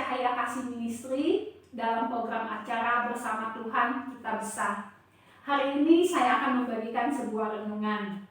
Cahaya Kasih Ministry dalam program acara Bersama Tuhan Kita Bisa. Hari ini saya akan membagikan sebuah renungan.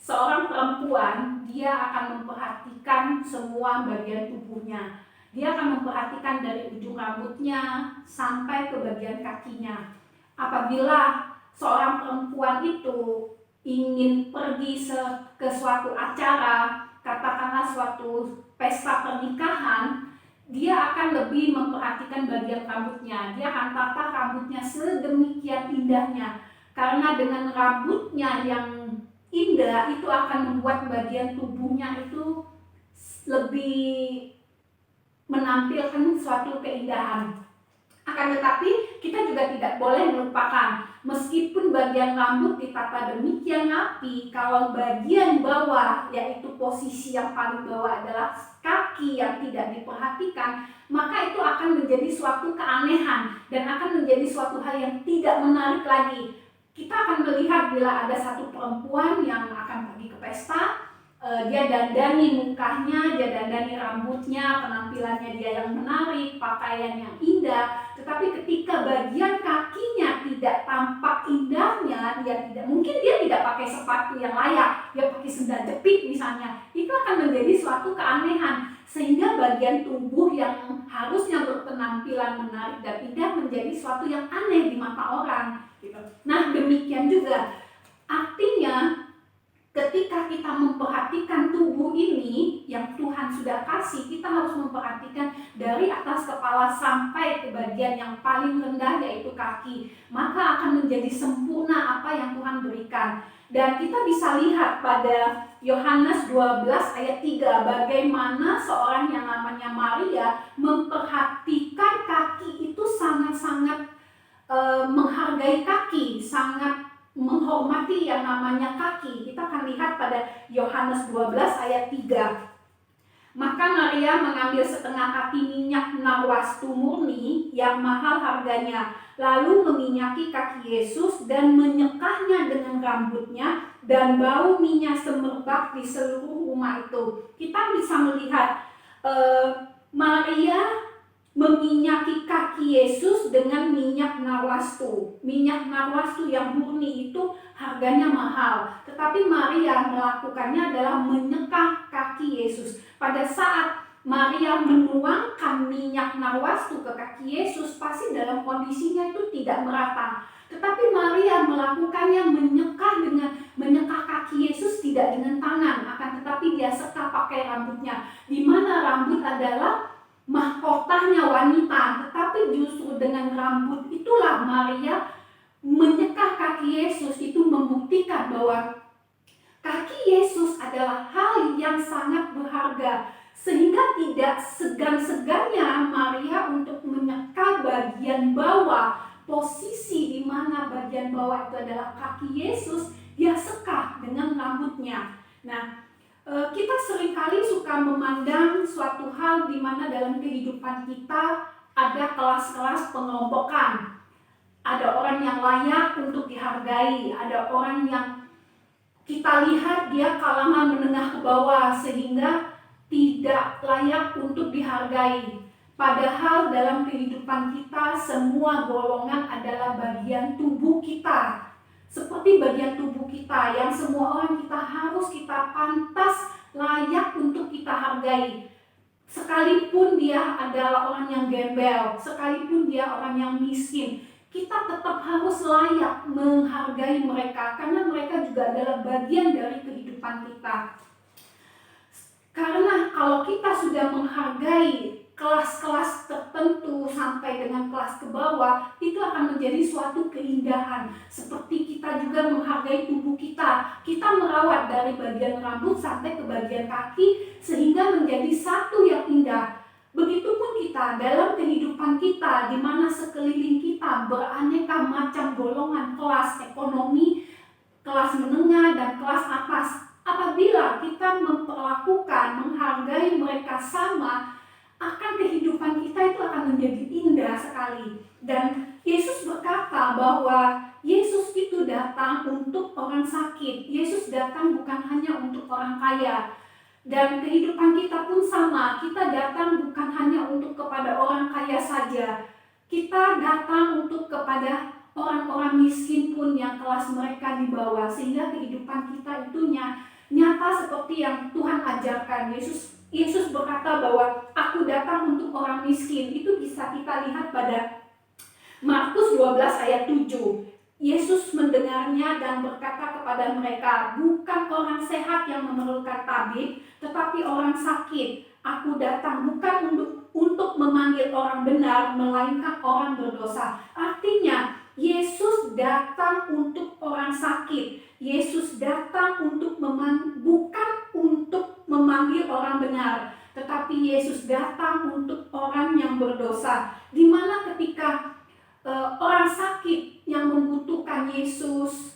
Seorang perempuan, dia akan memperhatikan semua bagian tubuhnya. Dia akan memperhatikan dari ujung rambutnya sampai ke bagian kakinya. Apabila seorang perempuan itu ingin pergi ke suatu acara, katakanlah suatu pesta pernikahan, dia akan lebih memperhatikan bagian rambutnya. Dia akan tata rambutnya sedemikian indahnya. Karena dengan rambutnya yang indah itu akan membuat bagian tubuhnya itu lebih menampilkan suatu keindahan. Akan tetapi kita juga tidak boleh melupakan, meskipun bagian rambut ditata demikian rapi, kalau bagian bawah, yaitu posisi yang paling bawah adalah kaki yang tidak diperhatikan, maka itu akan menjadi suatu keanehan dan akan menjadi suatu hal yang tidak menarik lagi. Kita akan melihat bila ada satu perempuan yang akan pergi ke pesta, dia dandani mukanya, dia dandani rambutnya, penampilannya dia yang menarik, pakaian yang indah. Tetapi ketika bagian kakinya tidak tampak indahnya, mungkin dia tidak pakai sepatu yang layak, dia pakai sendal jepit misalnya, itu akan menjadi suatu keanehan. Sehingga bagian tubuh yang harusnya berpenampilan menarik dan indah menjadi suatu yang aneh di mata orang. Nah, demikian juga artinya ketika kita memperhatikan tubuh ini yang Tuhan sudah kasih, kita harus memperhatikan dari atas kepala sampai ke bagian yang paling rendah, yaitu kaki. Maka akan menjadi sempurna apa yang Tuhan berikan. Dan kita bisa lihat pada Yohanes 12 ayat 3, bagaimana seorang yang namanya Maria memperhatikan kaki itu sangat-sangat menghargai kaki, sangat menghormati yang namanya kaki. Kita akan lihat pada Yohanes 12 ayat 3. Maka Maria mengambil setengah kati minyak narwastu murni yang mahal harganya, lalu meminyaki kaki Yesus dan menyekahnya dengan rambutnya, dan bau minyak semerbak di seluruh rumah itu. Kita bisa melihat Maria meminyaki kaki Yesus dengan minyak narwastu. Minyak narwastu yang murni itu harganya mahal. Tetapi Maria melakukannya adalah menyekah kaki Yesus. Pada saat Maria menuangkan minyak narwastu ke kaki Yesus, pasti dalam kondisinya itu tidak merata. Tetapi Maria melakukannya menyekah kaki Yesus tidak dengan tangan, akan tetapi dia seka pakai rambutnya. Di mana rambut adalah mahkotanya wanita, tetapi justru dengan rambut itulah Maria menyekah kaki Yesus. Itu membuktikan bahwa kaki Yesus adalah hal yang sangat berharga, sehingga tidak segan-segannya Maria untuk menyeka bagian bawah, posisi di mana bagian bawah itu adalah kaki Yesus, dia seka dengan rambutnya. Nah, kita seringkali suka memandang suatu hal di mana dalam kehidupan kita ada kelas-kelas pengelompokan. Ada orang yang layak untuk dihargai, ada orang yang kita lihat dia kalangan menengah ke bawah sehingga tidak layak untuk dihargai. Padahal dalam kehidupan kita semua golongan adalah bagian tubuh kita. Seperti bagian tubuh kita yang semua orang kita pantas layak untuk kita hargai. Sekalipun dia adalah orang yang gembel, sekalipun dia orang yang miskin, kita tetap harus layak menghargai mereka, karena mereka juga adalah bagian dari kehidupan kita. Karena kalau kita sudah menghargai kelas-kelas tertentu sampai dengan kelas ke bawah, itu akan menjadi suatu keindahan. Seperti kita juga menghargai tubuh kita, kita merawat dari bagian rambut sampai ke bagian kaki sehingga menjadi satu yang indah. Begitupun kita dalam kehidupan kita, di mana sekeliling kita beraneka macam golongan kelas ekonomi, kelas menengah dan kelas atas. Apabila kita menghargai mereka sama, akan kehidupan kita itu akan menjadi indah sekali. Dan Yesus berkata bahwa Yesus itu datang untuk orang sakit. Yesus datang bukan hanya untuk orang kaya. Dan kehidupan kita pun sama, kita datang bukan hanya untuk kepada orang kaya saja. Kita datang untuk kepada orang-orang miskin pun yang kelas mereka di bawah, sehingga kehidupan kita itu nyata seperti yang Tuhan ajarkan. Yesus berkata bahwa aku datang untuk orang miskin. Itu bisa kita lihat pada Markus 12 ayat 7. Yesus mendengarnya dan berkata kepada mereka, bukan orang sehat yang memerlukan tabib, tetapi orang sakit. Aku datang bukan untuk memanggil orang benar, melainkan orang berdosa. Artinya, Yesus datang untuk orang sakit. Yesus datang bukan untuk memanggil orang benar, tetapi Yesus datang untuk orang yang berdosa. Di mana ketika orang sakit yang membutuhkan Yesus,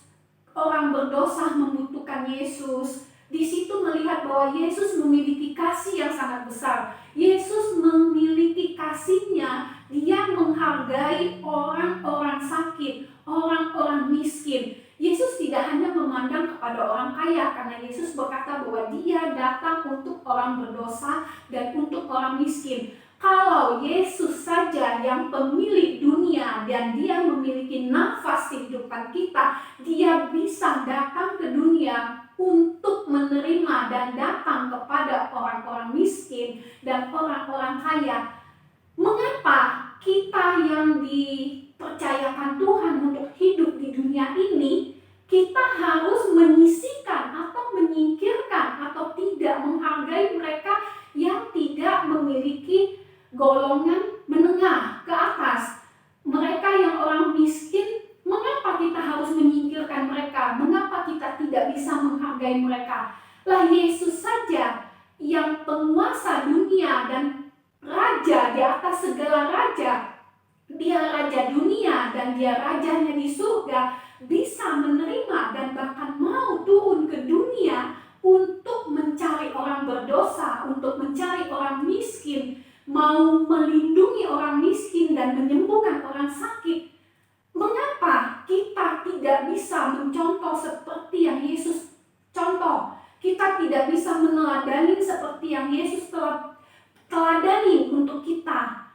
orang berdosa membutuhkan Yesus, di situ melihat bahwa Yesus memiliki kasih yang sangat besar. Yesus memiliki kasihnya, dia menghargai orang-orang sakit, orang-orang miskin. Yesus tidak hanya memandang kepada orang kaya, karena Yesus berkata bahwa dia datang untuk orang berdosa dan untuk orang miskin. Kalau Yesus saja yang pemilik dunia dan dia memiliki nafas kehidupan kita, dia bisa datang ke dunia untuk menerima dan datang kepada orang-orang miskin dan orang-orang kaya. Mengapa kita yang dipercayakan Tuhan untuk hidup di dunia ini, kita harus menyisihkan atau menyingkirkan atau tidak menghargai mereka yang tidak memiliki golongan menengah ke atas? Mereka yang orang miskin, mengapa kita harus menyingkirkan mereka? Mengapa kita tidak bisa menghargai mereka? Lah Yesus saja yang penguasa dunia dan raja di atas segala raja, dia raja dunia dan dia rajanya di surga, bisa menerima dan bahkan mau turun ke dunia untuk mencari orang berdosa, untuk mencari orang miskin, mau melindungi orang miskin dan menyembuhkan orang sakit. Mengapa kita tidak bisa mencontoh seperti yang Yesus contoh? Kita tidak bisa meneladani seperti yang Yesus telah teladani untuk kita.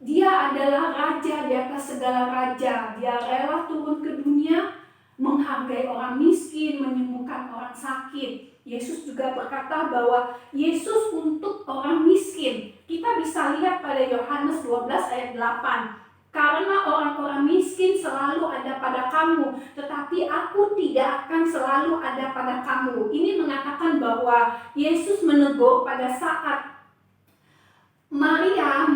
Dia adalah raja di atas segala raja. Dia rela turun ke dunia, menghargai orang miskin, menyembuhkan orang sakit. Yesus juga berkata bahwa Yesus untuk orang miskin. Kita bisa lihat pada Yohanes 12 ayat 8. Karena orang-orang miskin selalu ada pada kamu, tetapi aku tidak akan selalu ada pada kamu. Ini mengatakan bahwa Yesus menegur pada saat Maria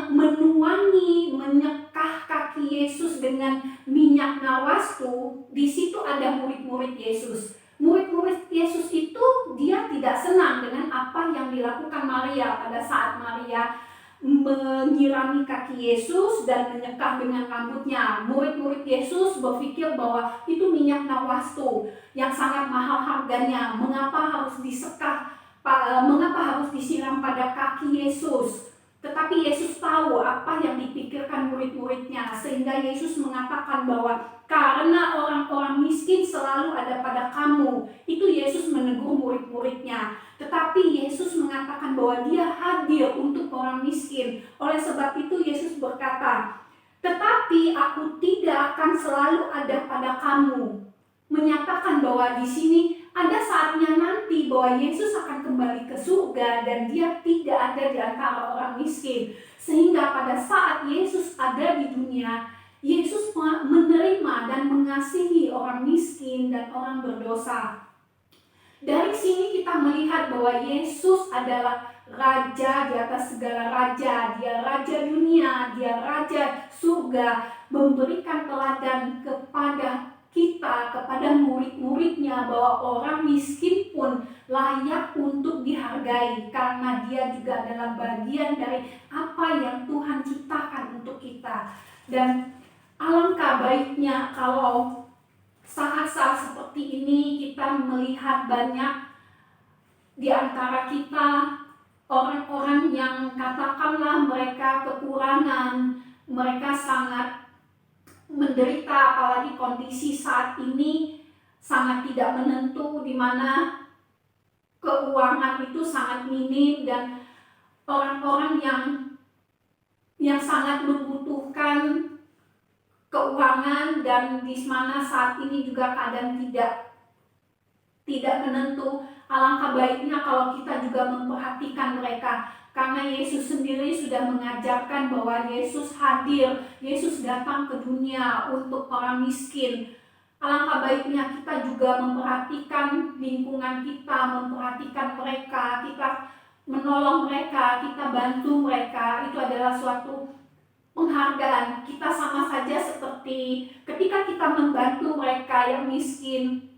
menuangi, menyekah kaki Yesus dengan minyak nawastu. Di situ ada murid-murid Yesus. Murid-murid Yesus itu dia tidak senang dengan apa yang dilakukan Maria pada saat Maria menyirami kaki Yesus dan menyekah dengan rambutnya. Murid-murid Yesus berpikir bahwa itu minyak nawastu yang sangat mahal harganya. Mengapa harus disekah? Mengapa harus disiram pada kaki Yesus? Tetapi Yesus tahu apa yang dipikirkan murid-muridnya, sehingga Yesus mengatakan bahwa karena orang-orang miskin selalu ada pada kamu. Itu Yesus menegur murid-muridnya. Tetapi Yesus mengatakan bahwa dia hadir untuk orang miskin. Oleh sebab itu Yesus berkata, tetapi aku tidak akan selalu ada pada kamu. Menyatakan bahwa di sini ada saatnya nanti bahwa Yesus akan kembali ke surga dan dia tidak ada di antara orang miskin. Sehingga pada saat Yesus ada di dunia, Yesus menerima dan mengasihi orang miskin dan orang berdosa. Dari sini kita melihat bahwa Yesus adalah raja di atas segala raja. Dia raja dunia, dia raja surga, memberikan teladan kepada kita, kepada murid-muridnya, bahwa orang miskin pun layak untuk dihargai karena dia juga adalah bagian dari apa yang Tuhan ciptakan untuk kita. Dan alangkah baiknya kalau saat-saat seperti ini kita melihat banyak di antara kita orang-orang yang katakanlah mereka kekurangan, mereka sangat menderita, apalagi kondisi saat ini sangat tidak menentu, di mana keuangan itu sangat minim dan orang-orang yang sangat membutuhkan keuangan dan di mana saat ini juga keadaan tidak menentu. Alangkah baiknya kalau kita juga memperhatikan mereka, karena Yesus sendiri sudah mengajarkan bahwa Yesus hadir, Yesus datang ke dunia untuk orang miskin. Alangkah baiknya kita juga memperhatikan lingkungan kita, memperhatikan mereka, kita menolong mereka, kita bantu mereka. Itu adalah suatu penghargaan. Kita sama saja seperti ketika kita membantu mereka yang miskin,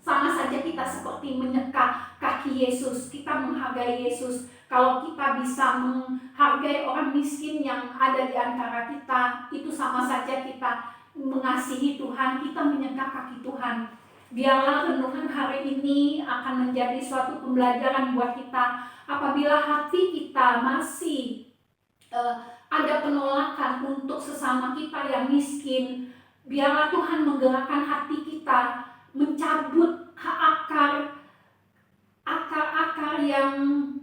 sama saja kita seperti menyeka kaki Yesus, kita menghargai Yesus. Kalau kita bisa menghargai orang miskin yang ada di antara kita, itu sama saja kita mengasihi Tuhan, kita menyeka kaki Tuhan. Biarlah renungan hari ini akan menjadi suatu pembelajaran buat kita. Apabila hati kita masih ada penolakan untuk sesama kita yang miskin, biarlah Tuhan menggerakkan hati kita mencabut akar-akar yang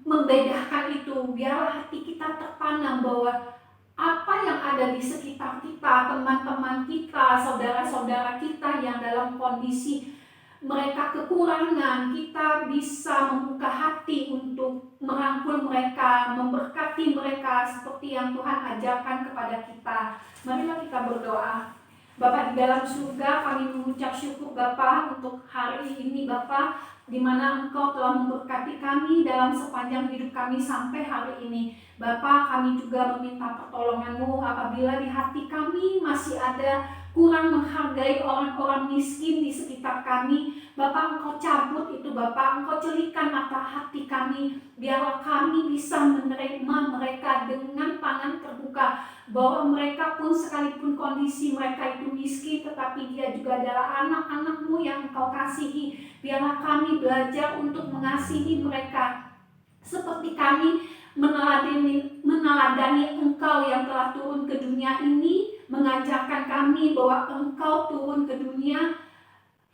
membedakan itu. Biarlah hati kita tertanam bahwa apa yang ada di sekitar kita, teman-teman kita, saudara-saudara kita yang dalam kondisi mereka kekurangan, kita bisa membuka hati untuk merangkul mereka, memberkati mereka seperti yang Tuhan ajarkan kepada kita. Marilah kita berdoa. Bapa di dalam surga, kami mengucap syukur Bapa untuk hari ini Bapa, di mana Engkau telah memberkati kami dalam sepanjang hidup kami sampai hari ini. Bapa, kami juga meminta pertolongan-Mu apabila di hati kami masih ada kurang menghargai orang-orang miskin di sekitar kami. Bapa, Engkau cabut itu Bapa, Engkau celikan mata hati kami, biarlah kami bisa menerima mereka dengan tangan terbuka, bahwa mereka pun sekalipun kondisi mereka itu miskin, tetapi dia juga adalah anak-anak-Mu yang Engkau kasihi. Biarlah kami belajar untuk mengasihi mereka seperti kami meneladani Engkau yang telah turun ke dunia ini, mengajarkan kami bahwa Engkau turun ke dunia,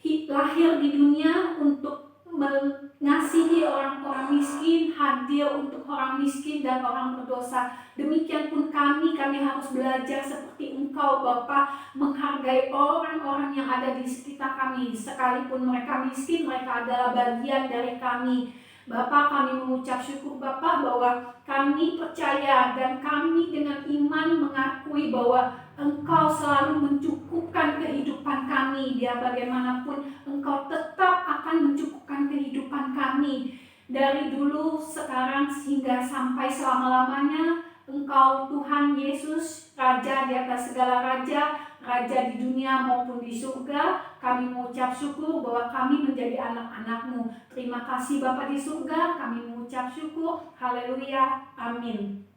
lahir di dunia untuk mengasihi orang-orang miskin, hadir untuk orang miskin dan orang berdosa. Demikian pun kami harus belajar seperti Engkau Bapa, menghargai orang-orang yang ada di sekitar kami. Sekalipun mereka miskin, mereka adalah bagian dari kami. Bapa, kami mengucap syukur Bapa bahwa kami percaya dan kami dengan iman mengakui bahwa Engkau selalu mencukupkan kehidupan kami. Biar bagaimanapun Engkau tetap akan mencukupkan kehidupan kami. Dari dulu, sekarang, hingga sampai selama-lamanya. Engkau Tuhan Yesus, Raja di atas segala raja, Raja di dunia maupun di surga. Kami mengucap syukur bahwa kami menjadi anak-anak-Mu. Terima kasih Bapa di surga, kami mengucap syukur. Haleluya, amin.